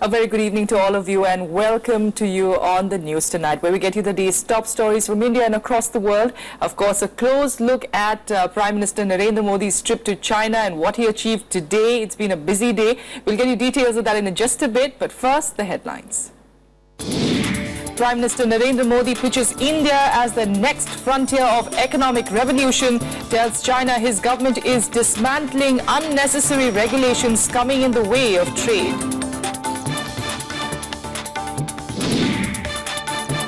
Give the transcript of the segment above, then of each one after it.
A very good evening to all of you and welcome to you on the news tonight, where we get you the day's top stories from India and across the world. Of course, a close look at Prime Minister Narendra Modi's trip to China and what he achieved today. It's been a busy day. We'll get you details of that in just a bit, but first, the headlines. Prime Minister Narendra Modi pitches India as the next frontier of economic revolution, tells China his government is dismantling unnecessary regulations coming in the way of trade.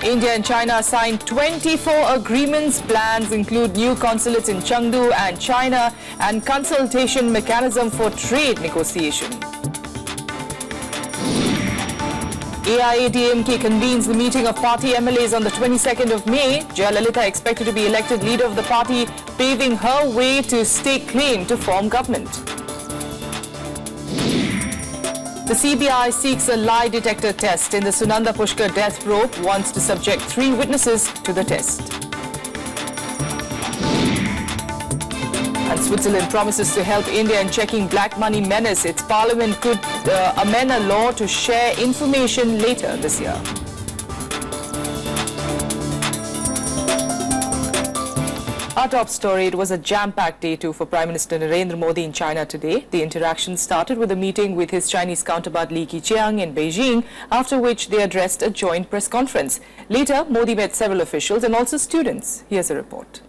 India and China signed 24 agreements. Plans include new consulates in Chengdu and China and consultation mechanism for trade negotiation. AIADMK convenes the meeting of party MLAs on the 22nd of May. Jayalalitha expected to be elected leader of the party, paving her way to stake claim to form government. The CBI seeks a lie detector test in the Sunanda Pushkar death probe, wants to subject 3 witnesses to the test. And Switzerland promises to help India in checking black money menace. Its parliament could amend a law to share information later this year. Our top story, it was a jam-packed day too for Prime Minister Narendra Modi in China today. The interaction started with a meeting with his Chinese counterpart Li Keqiang in Beijing, after which they addressed a joint press conference. Later, Modi met several officials and also students. Here's a report.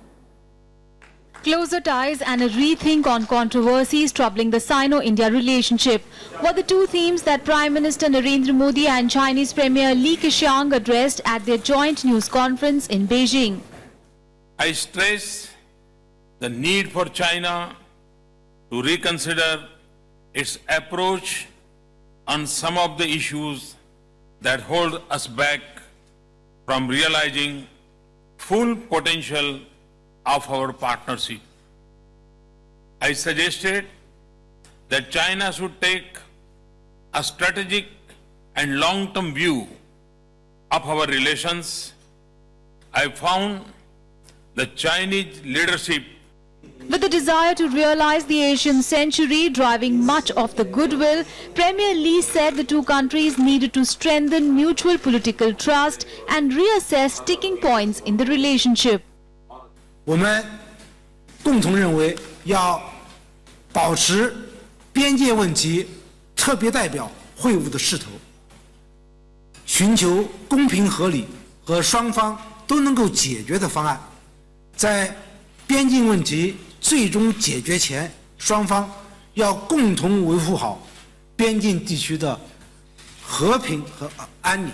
Closer ties and a rethink on controversies troubling the Sino-India relationship were the 2 themes that Prime Minister Narendra Modi and Chinese Premier Li Keqiang addressed at their joint news conference in Beijing. I stress the need for China to reconsider its approach on some of the issues that hold us back from realizing full potential of our partnership. I suggested that China should take a strategic and long-term view of our relations. I found the Chinese leadership with the desire to realize the Asian century driving much of the goodwill, Premier Li said the 2 countries needed to strengthen mutual political trust and reassess sticking points in the relationship. 我们共同认为要保持边界问题特别代表会晤的势头，寻求公平合理和双方都能够解决的方案。在边境问题最终解决前，双方要共同维护好边境地区的和平和安宁。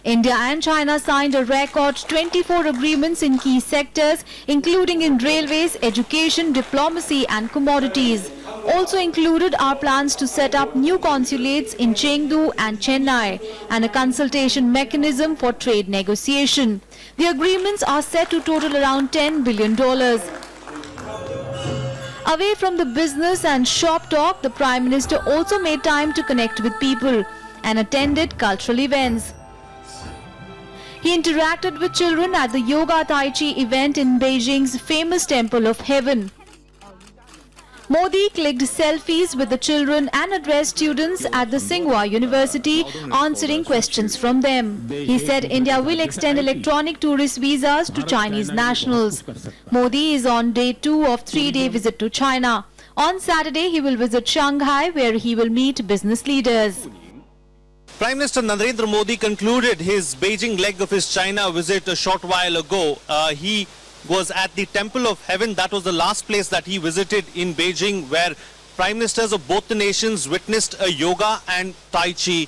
India and China signed a record 24 agreements in key sectors, including in railways, education, diplomacy and commodities. Also included are plans to set up new consulates in Chengdu and Chennai and a consultation mechanism for trade negotiation. The agreements are set to total around $10 billion. Away from the business and shop talk, the Prime Minister also made time to connect with people and attended cultural events. He interacted with children at the Yoga Tai Chi event in Beijing's famous Temple of Heaven. Modi clicked selfies with the children and addressed students at the Tsinghua University, answering questions from them. He said India will extend electronic tourist visas to Chinese nationals. Modi is on day 2 of 3-day visit to China. On Saturday, he will visit Shanghai, where he will meet business leaders. Prime Minister Narendra Modi concluded his Beijing leg of his China visit a short while ago. He was at the Temple of Heaven. That was the last place that he visited in Beijing, where Prime Ministers of both the nations witnessed a yoga and Tai Chi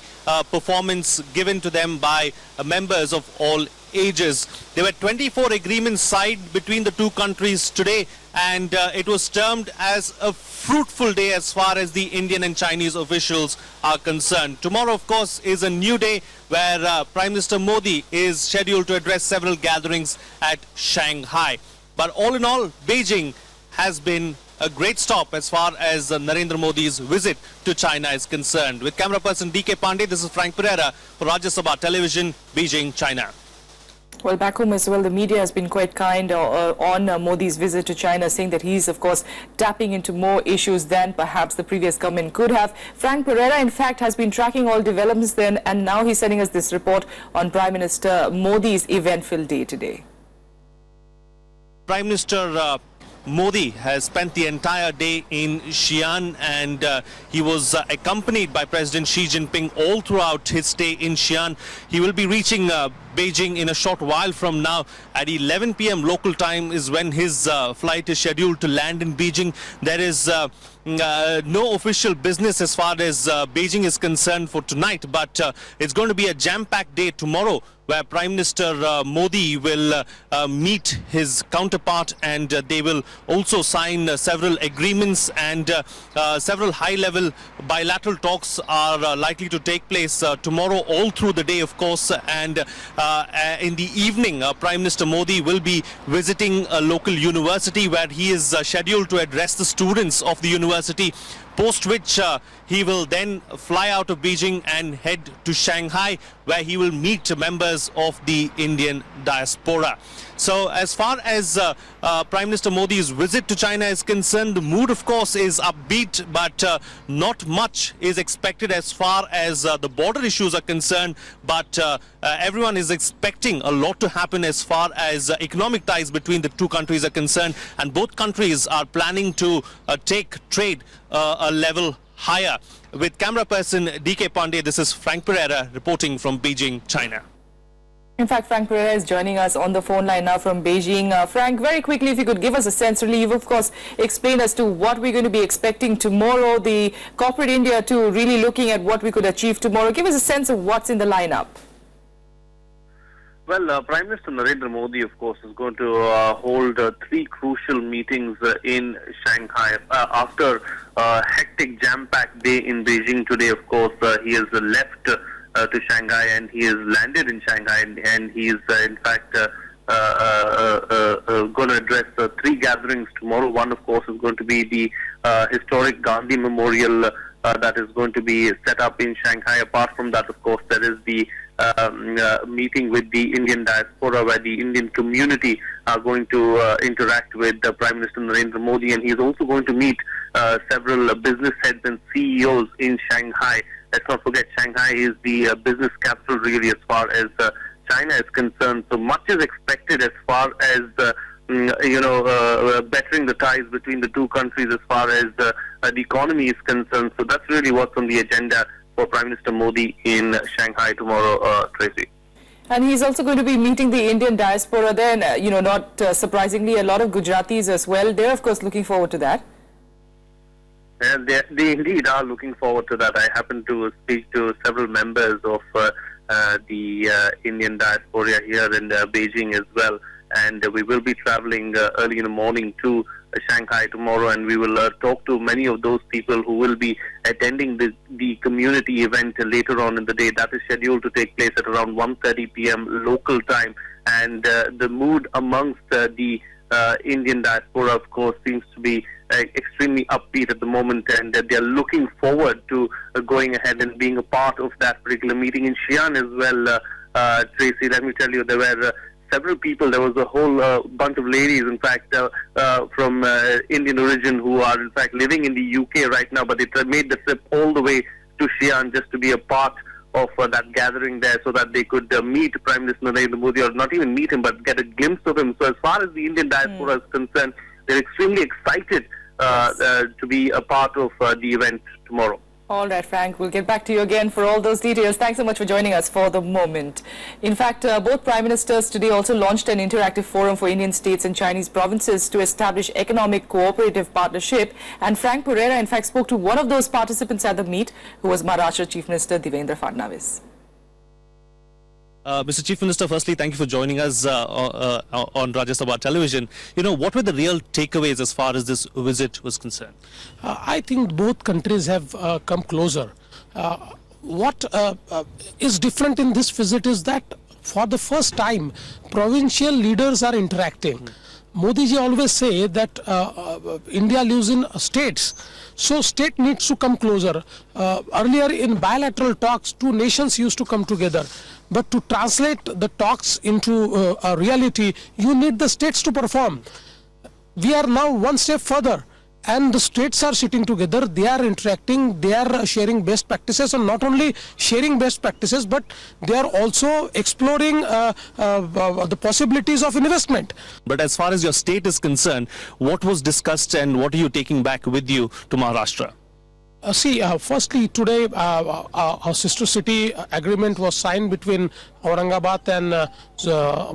performance given to them by members of all ages. There were 24 agreements signed between the 2 countries today, and it was termed as a fruitful day as far as the Indian and Chinese officials are concerned. Tomorrow, of course, is a new day where Prime Minister Modi is scheduled to address several gatherings at Shanghai. But all in all, Beijing has been a great stop as far as Narendra Modi's visit to China is concerned. With camera person DK Pandey, this is Frank Pereira for Rajya Sabha Television, Beijing, China. Well, back home as well, the media has been quite kind on Modi's visit to China, saying that he's, of course, tapping into more issues than perhaps the previous government could have. Frank Pereira, in fact, has been tracking all developments then, and now he's sending us this report on Prime Minister Modi's eventful day today. Prime Minister Modi has spent the entire day in Xi'an, and he was accompanied by President Xi Jinping all throughout his stay in Xi'an. He will be reaching Beijing in a short while from now. At 11 p.m. local time is when his flight is scheduled to land in Beijing. There is no official business as far as Beijing is concerned for tonight, but it's going to be a jam-packed day tomorrow, where Prime Minister Modi will meet his counterpart, and they will also sign several agreements, and several high-level bilateral talks are likely to take place tomorrow all through the day, of course. And in the evening, Prime Minister Modi will be visiting a local university, where he is scheduled to address the students of the university, post which he will then fly out of Beijing and head to Shanghai, where he will meet members of the Indian diaspora. So as far as Prime Minister Modi's visit to China is concerned, the mood, of course, is upbeat, but not much is expected as far as the border issues are concerned. But everyone is expecting a lot to happen as far as economic ties between the two countries are concerned, and both countries are planning to take trade a level higher. With camera person DK Pandey, this is Frank Pereira reporting from Beijing, China. In fact, Frank Pereira is joining us on the phone line now from Beijing. Frank, very quickly, if you could give us a sense, really, you've of course explained as to what we're going to be expecting tomorrow, the corporate India too, really looking at what we could achieve tomorrow. Give us a sense of what's in the lineup. Well, Prime Minister Narendra Modi, of course, is going to hold three crucial meetings in Shanghai. After a hectic jam-packed day in Beijing today, of course, he has left to Shanghai, and he has landed in Shanghai, and he is, in fact, going to address three gatherings tomorrow. One, of course, is going to be the historic Gandhi Memorial that is going to be set up in Shanghai. Apart from that, of course, there is the meeting with the Indian diaspora, where the Indian community are going to interact with Prime Minister Narendra Modi, and he is also going to meet several business heads and CEOs in Shanghai. Let's not forget, Shanghai is the business capital, really, as far as China is concerned. So much is expected as far as bettering the ties between the two countries as far as the economy is concerned. So that's really what's on the agenda for Prime Minister Modi in Shanghai tomorrow, Tracy. And he's also going to be meeting the Indian diaspora there, and, not surprisingly, a lot of Gujaratis as well. They're, of course, looking forward to that. And they indeed are looking forward to that. I happened to speak to several members of the Indian diaspora here in Beijing as well. And we will be traveling early in the morning to Shanghai tomorrow, and we will talk to many of those people who will be attending the community event later on in the day. That is scheduled to take place at around 1:30 p.m. local time. And the mood amongst the Indian diaspora, of course, seems to be extremely upbeat at the moment, and they are looking forward to going ahead and being a part of that particular meeting in Xi'an as well. Tracy, let me tell you, there were several people. There was a whole bunch of ladies, in fact, from Indian origin, who are in fact living in the UK right now, but they made the trip all the way to Xi'an just to be a part of that gathering there, so that they could meet Prime Minister Narendra Modi, or not even meet him, but get a glimpse of him. So as far as the Indian diaspora is concerned, they're extremely excited to be a part of the event tomorrow. All right, Frank, we'll get back to you again for all those details. Thanks so much for joining us for the moment. In fact, both Prime Ministers today also launched an interactive forum for Indian states and Chinese provinces to establish economic cooperative partnership. And Frank Pereira, in fact, spoke to one of those participants at the meet, who was Maharashtra Chief Minister Devendra Fadnavis. Mr. Chief Minister, firstly, thank you for joining us on Rajya Sabha television. What were the real takeaways as far as this visit was concerned? I think both countries have come closer. What is different in this visit is that for the first time, provincial leaders are interacting. Modi ji always say that India lives in states, so state needs to come closer. Earlier in bilateral talks, two nations used to come together. but to translate the talks into a reality, you need the states to perform. We are now one step further, and the states are sitting together, they are interacting, they are sharing best practices, and not only sharing best practices, but they are also exploring the possibilities of investment. But as far as your state is concerned, what was discussed and what are you taking back with you to Maharashtra? Firstly, today our sister city agreement was signed between Aurangabad and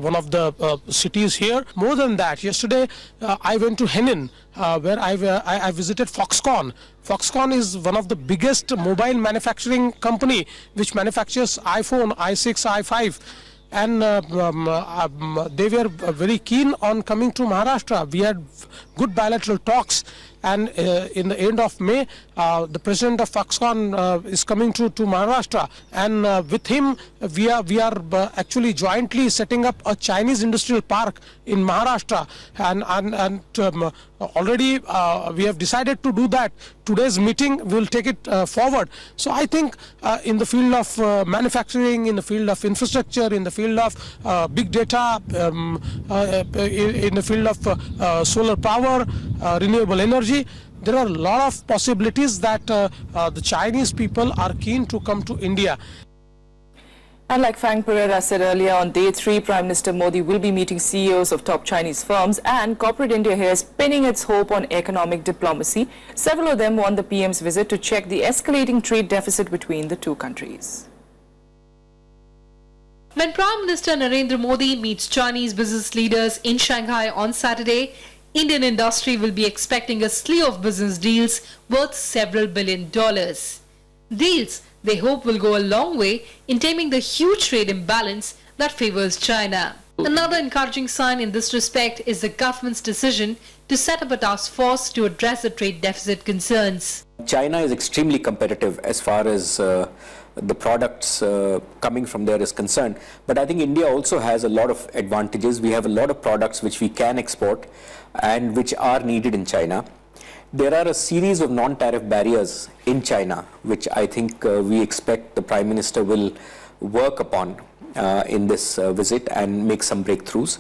one of the cities here. More than that, yesterday I went to Henin, where I visited Foxconn. Foxconn is one of the biggest mobile manufacturing company which manufactures iPhone, i6, i5. And they were very keen on coming to Maharashtra. We had good bilateral talks, and in the end of May, the president of Foxconn is coming to Maharashtra, and with him we are actually jointly setting up a Chinese industrial park in Maharashtra, and already we have decided to do that. Today's meeting will take it forward. So I think in the field of manufacturing, in the field of infrastructure, in the field of big data, in the field of solar power, renewable energy, there are a lot of possibilities that the Chinese people are keen to come to India. And like Fang Pereira said earlier, on day 3, Prime Minister Modi will be meeting CEOs of top Chinese firms, and corporate India here is pinning its hope on economic diplomacy. Several of them want the PM's visit to check the escalating trade deficit between the two countries. When Prime Minister Narendra Modi meets Chinese business leaders in Shanghai on Saturday, Indian industry will be expecting a slew of business deals worth several $1 billion. Deals they hope will go a long way in taming the huge trade imbalance that favors China. Another encouraging sign in this respect is the government's decision to set up a task force to address the trade deficit concerns. China is extremely competitive as far as the products coming from there is concerned. But I think India also has a lot of advantages. We have a lot of products which we can export and which are needed in China. There are a series of non-tariff barriers in China, which I think we expect the Prime Minister will work upon in this visit and make some breakthroughs.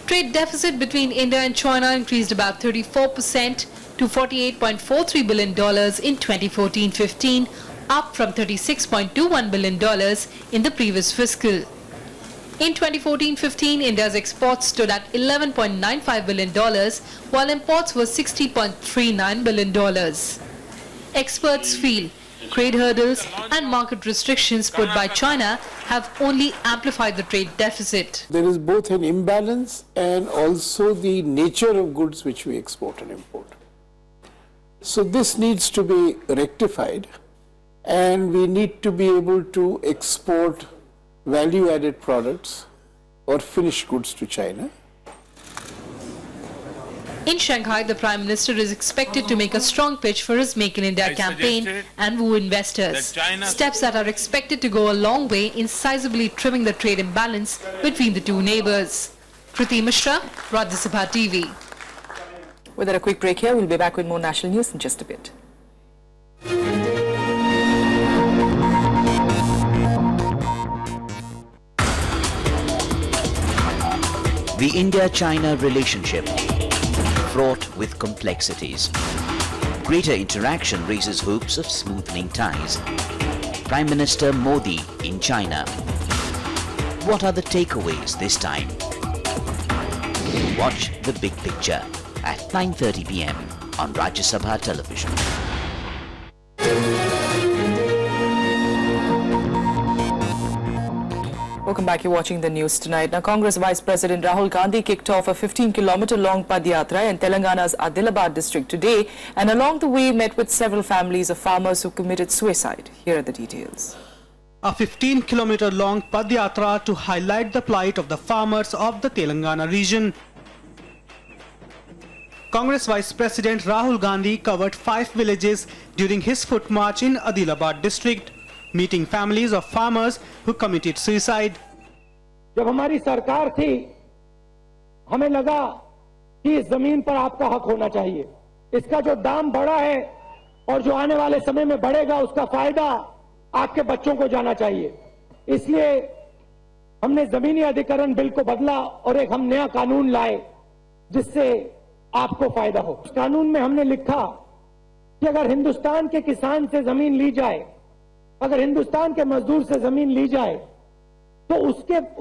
Trade deficit between India and China increased about 34% to $48.43 billion in 2014-15, up from $36.21 billion in the previous fiscal. In 2014-15, India's exports stood at $11.95 billion, while imports were $60.39 billion. Experts feel trade hurdles and market restrictions put by China have only amplified the trade deficit. There is both an imbalance and also the nature of goods which we export and import. So this needs to be rectified, and we need to be able to export value-added products or finished goods to China. In Shanghai, the Prime Minister is expected to make a strong pitch for his Make in India campaign and woo investors. Steps that are expected to go a long way in sizably trimming the trade imbalance between the two neighbours. Kriti Mishra, Rajya Sabha TV. Without a quick break here, we'll be back with more national news in just a bit. The India-China relationship, fraught with complexities. Greater interaction raises hopes of smoothening ties. Prime Minister Modi in China. What are the takeaways this time? Watch the big picture at 9:30 p.m. on Rajya Sabha television. Welcome back. You're watching the news tonight. Now, Congress Vice President Rahul Gandhi kicked off a 15-kilometer-long Padyatra in Telangana's Adilabad district today, and along the way met with several families of farmers who committed suicide. Here are the details. A 15-kilometer-long Padyatra to highlight the plight of the farmers of the Telangana region. Congress Vice President Rahul Gandhi covered 5 villages during his foot march in Adilabad district, meeting families of farmers who committed suicide. जब हमारी सरकार थी, हमें लगा कि इस जमीन पर आपका हक होना चाहिए. इसका जो दाम बढ़ा है और जो आने वाले समय में बढ़ेगा, उसका फायदा आपके बच्चों को जाना चाहिए. इसलिए हमने जमीनी अधिकरण बिल को बदला और एक हम नया कानून लाए जिससे आपको फायदा हो। उस कानून में हमने लिखा कि अगर हिंदुस्तान के किसान से जमीन ली जाए, अगर हिंदुस्तान के मजदूर से जमीन ली जाए तो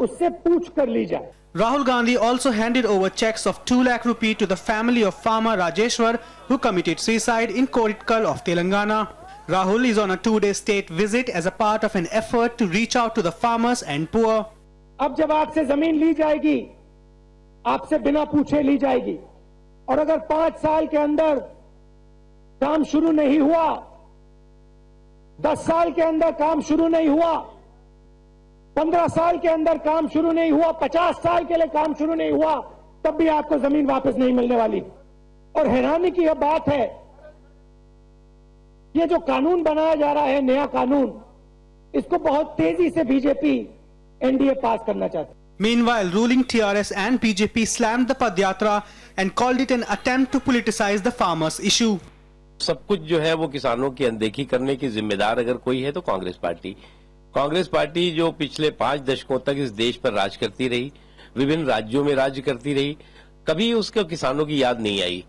उससे पूछ कर ली जाए। Rahul Gandhi also handed over checks of 2 lakh rupee to the family of farmer Rajeshwar who committed suicide in Koritkal of Telangana. Rahul is on a 2-day state visit as a part of an effort to reach out to the farmers and poor. अब जब आपसे जमीन ली जाएगी, आपसे बिना पूछे ली जाएगी और अगर 5 साल के अंदर काम शुरू नहीं हुआ, 10 साल के अंदर काम शुरू नहीं हुआ, 15 साल के अंदर काम शुरू नहीं हुआ, 50 साल के लिए काम शुरू नहीं हुआ, तब भी आपको जमीन वापस नहीं मिलने वाली। और हैरानी की यह बात है, ये जो कानून बनाया जा रहा है, नया कानून, इसको बहुत तेजी से बीजेपी एनडीए पास करना चाहती है। Meanwhile, ruling TRS and BJP slammed the Padyatra and called it an attempt to politicize the farmers' issue. सब कुछ जो है वो किसानों की अनदेखी करने की जिम्मेदार अगर कोई है तो कांग्रेस पार्टी जो पिछले 5 दशकों तक इस देश पर राज करती रही, विभिन्न राज्यों में राज्य करती रही, कभी उसको किसानों की याद नहीं आई।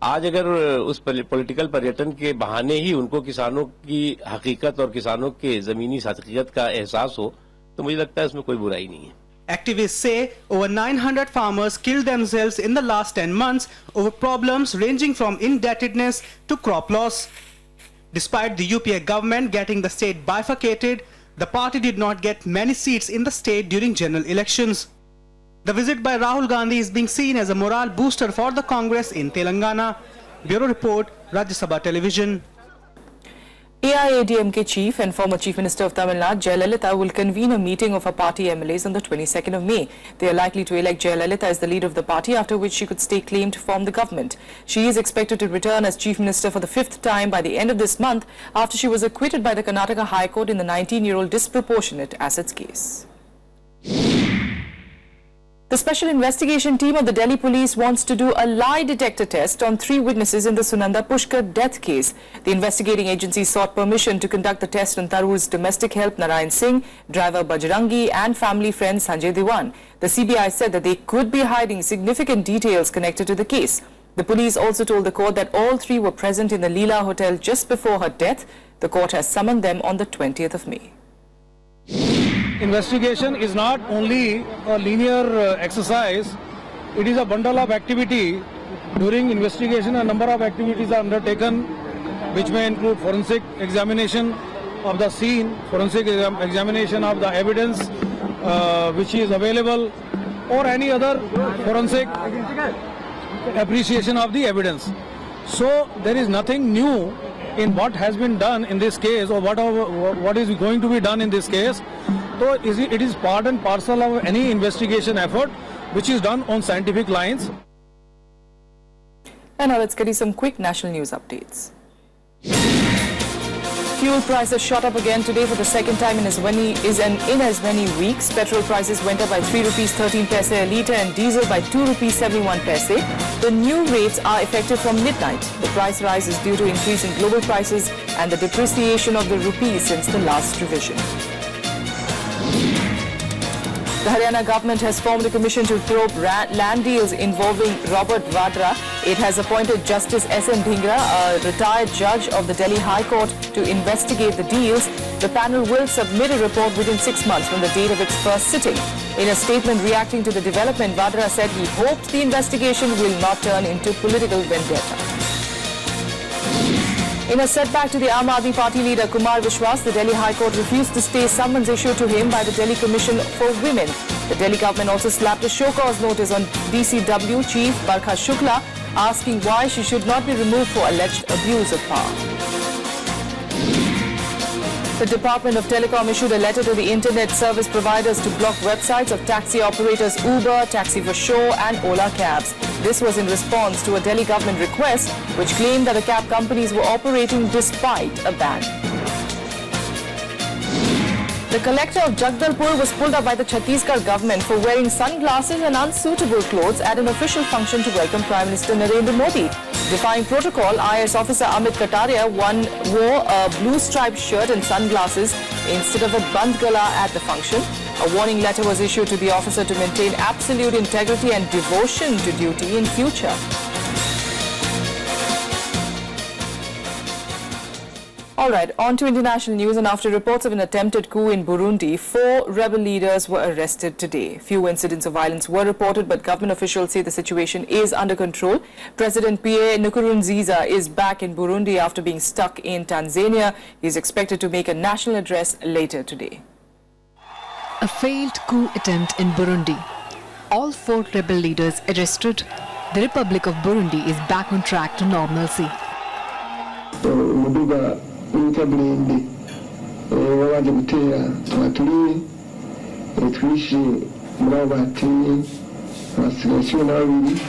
आज अगर उस पॉलिटिकल पर्यटन के बहाने ही उनको किसानों की हकीकत और किसानों के जमीनी हकीकत का एहसास हो तो मुझे लगता है इसमें कोई बुराई नहीं है। Activists say over 900 farmers killed themselves in the last 10 months over problems ranging from indebtedness to crop loss. Despite the UPA government getting the state bifurcated, the party did not get many seats in the state during general elections. The visit by Rahul Gandhi is being seen as a morale booster for the Congress in Telangana. Bureau Report, Rajya Sabha Television. AIADMK chief and former Chief Minister of Tamil Nadu, Jayalalitha, will convene a meeting of her party MLAs on the 22nd of May. They are likely to elect Jayalalitha as the leader of the party, after which she could stake claim to form the government. She is expected to return as Chief Minister for the 5th time by the end of this month, after she was acquitted by the Karnataka High Court in the 19-year-old disproportionate assets case. The Special Investigation Team of the Delhi Police wants to do a lie detector test on 3 witnesses in the Sunanda Pushkar death case. The investigating agency sought permission to conduct the test on Tharoor's domestic help Narayan Singh, driver Bajrangi and family friend Sanjay Diwan. The CBI said that they could be hiding significant details connected to the case. The police also told the court that all 3 were present in the Leela Hotel just before her death. The court has summoned them on the 20th of May. Investigation is not only a linear exercise, it is a bundle of activity. During investigation, a number of activities are undertaken, which may include forensic examination of the scene, forensic examination of the evidence which is available, or any other forensic appreciation of the evidence. So there is nothing new in what has been done in this case, or what is going to be done in this case. So it is part and parcel of any investigation effort which is done on scientific lines. And now let's get you some quick national news updates. Fuel prices shot up again today for the second time in as many weeks. Petrol prices went up by 3 rupees 13 paise a litre and diesel by 2 rupees 71 paise. The new rates are effective from midnight. The price rise is due to increase in global prices and the depreciation of the rupee since the last revision. The Haryana government has formed a commission to probe land deals involving Robert Vadra. It has appointed Justice S.M. Dhingra, a retired judge of the Delhi High Court, to investigate the deals. The panel will submit a report within 6 months from the date of its first sitting. In a statement reacting to the development, Vadra said he hoped the investigation will not turn into political vendetta. In a setback to the Aam Aadmi Party leader Kumar Vishwas, the Delhi High Court refused to stay summons issued to him by the Delhi Commission for Women. The Delhi government also slapped a show-cause notice on DCW Chief Barkha Shukla, asking why she should not be removed for alleged abuse of power. The Department of Telecom issued a letter to the internet service providers to block websites of taxi operators Uber, Taxi for Show and Ola Cabs. This was in response to a Delhi government request which claimed that the cab companies were operating despite a ban. The collector of Jagdalpur was pulled up by the Chhattisgarh government for wearing sunglasses and unsuitable clothes at an official function to welcome Prime Minister Narendra Modi. Defying protocol, IS officer Amit Kataria wore a blue striped shirt and sunglasses instead of a band gala at the function. A warning letter was issued to the officer to maintain absolute integrity and devotion to duty in future. All right, on to international news. And after reports of an attempted coup in Burundi, 4 rebel leaders were arrested today. Few incidents of violence were reported, but government officials say the situation is under control. President Pierre Nkurunziza is back in Burundi after being stuck in Tanzania. He is expected to make a national address later today. A failed coup attempt in Burundi. All 4 rebel leaders arrested. The Republic of Burundi is back on track to normalcy. Burindi wabanje gutera abaturiye twishe muri abo bateye abasigaye 12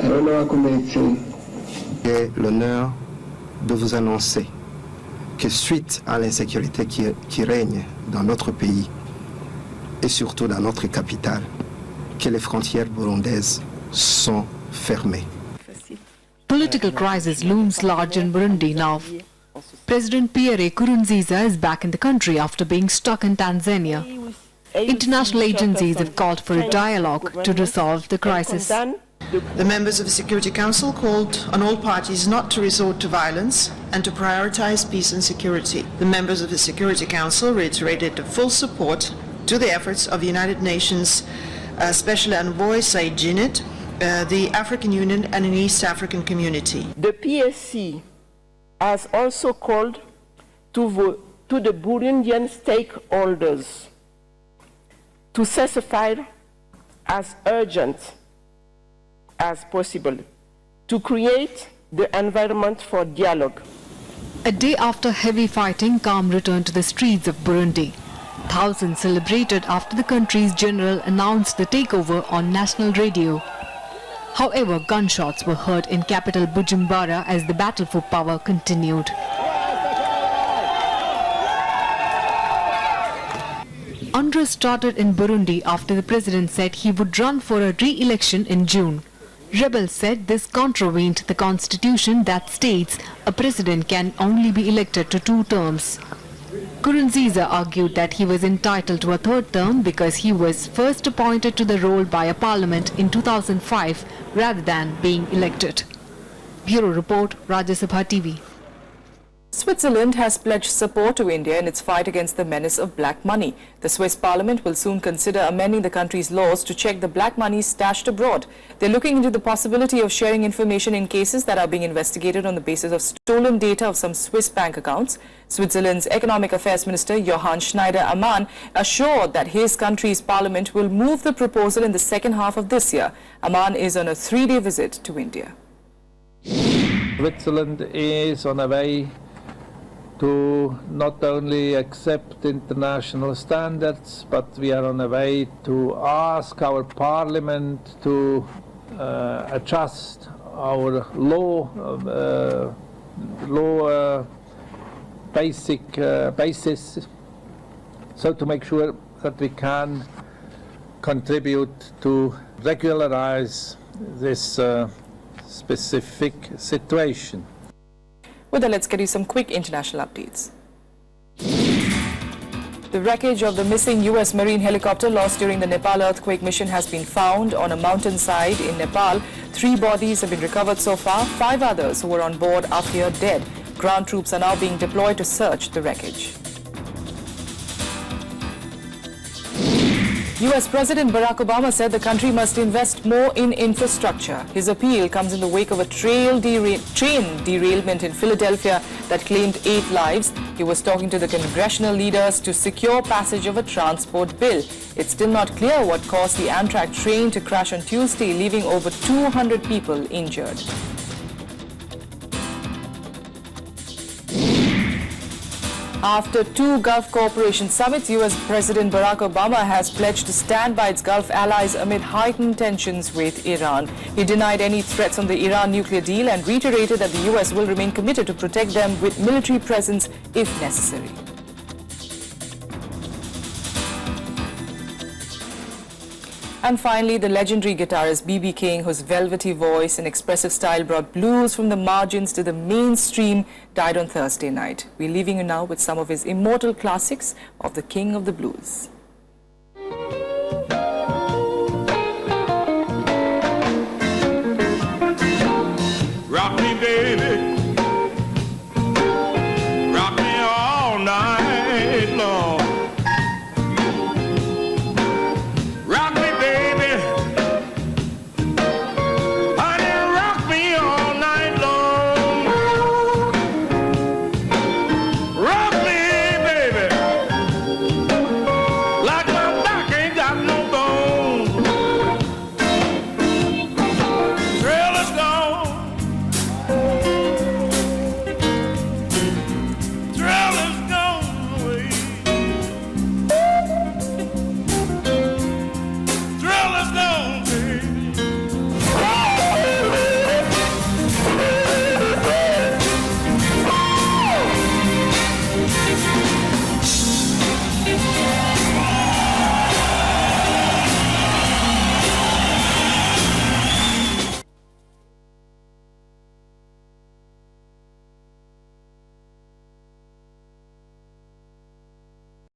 hariho n'abakomeretse. J'ai l'honneur de vous annoncer que suite à l'insécurité qui règne dans notre pays et surtout dans notre capitale, que les frontières burundaises sont fermées. Political crisis looms large in Burundi now. President Pierre Nkurunziza is back in the country after being stuck in Tanzania. International agencies have called for a dialogue to resolve the crisis. The members of the Security Council called on all parties not to resort to violence and to prioritize peace and security. The members of the Security Council reiterated full support to the efforts of the United Nations Special Envoy Said Djinnit, the African Union and an East African community. The PSC has also called to the Burundian stakeholders to ceasefire as urgent as possible to create the environment for dialogue. A day after heavy fighting, calm returned to the streets of Burundi. Thousands celebrated after the country's general announced the takeover on national radio. However, gunshots were heard in capital Bujumbura as the battle for power continued. Unrest started in Burundi after the president said he would run for a re-election in June. Rebels said this contravened the constitution that states a president can only be elected to 2 terms. Nkurunziza argued that he was entitled to a 3rd term because he was first appointed to the role by a parliament in 2005 rather than being elected. Bureau Report, Rajya Sabha TV. Switzerland has pledged support to India in its fight against the menace of black money. The Swiss parliament will soon consider amending the country's laws to check the black money stashed abroad. They're looking into the possibility of sharing information in cases that are being investigated on the basis of stolen data of some Swiss bank accounts. Switzerland's Economic Affairs Minister Johann Schneider-Ammann assured that his country's parliament will move the proposal in the second half of this year. Ammann is on a 3-day visit to India. Switzerland is on a way to not only accept international standards, but we are on a way to ask our parliament to adjust our basis, so to make sure that we can contribute to regularize this specific situation. With that, let's get you some quick international updates. The wreckage of the missing U.S. Marine helicopter lost during the Nepal earthquake mission has been found on a mountainside in Nepal. 3 bodies have been recovered so far. 5 others who were on board are feared dead. Ground troops are now being deployed to search the wreckage. U.S. President Barack Obama said the country must invest more in infrastructure. His appeal comes in the wake of a train derailment in Philadelphia that claimed 8 lives. He was talking to the congressional leaders to secure passage of a transport bill. It's still not clear what caused the Amtrak train to crash on Tuesday, leaving over 200 people injured. After 2 Gulf Cooperation summits, U.S. President Barack Obama has pledged to stand by its Gulf allies amid heightened tensions with Iran. He denied any threats on the Iran nuclear deal and reiterated that the U.S. will remain committed to protect them with military presence if necessary. And finally, the legendary guitarist B.B. King, whose velvety voice and expressive style brought blues from the margins to the mainstream, died on Thursday night. We're leaving you now with some of his immortal classics of the King of the Blues.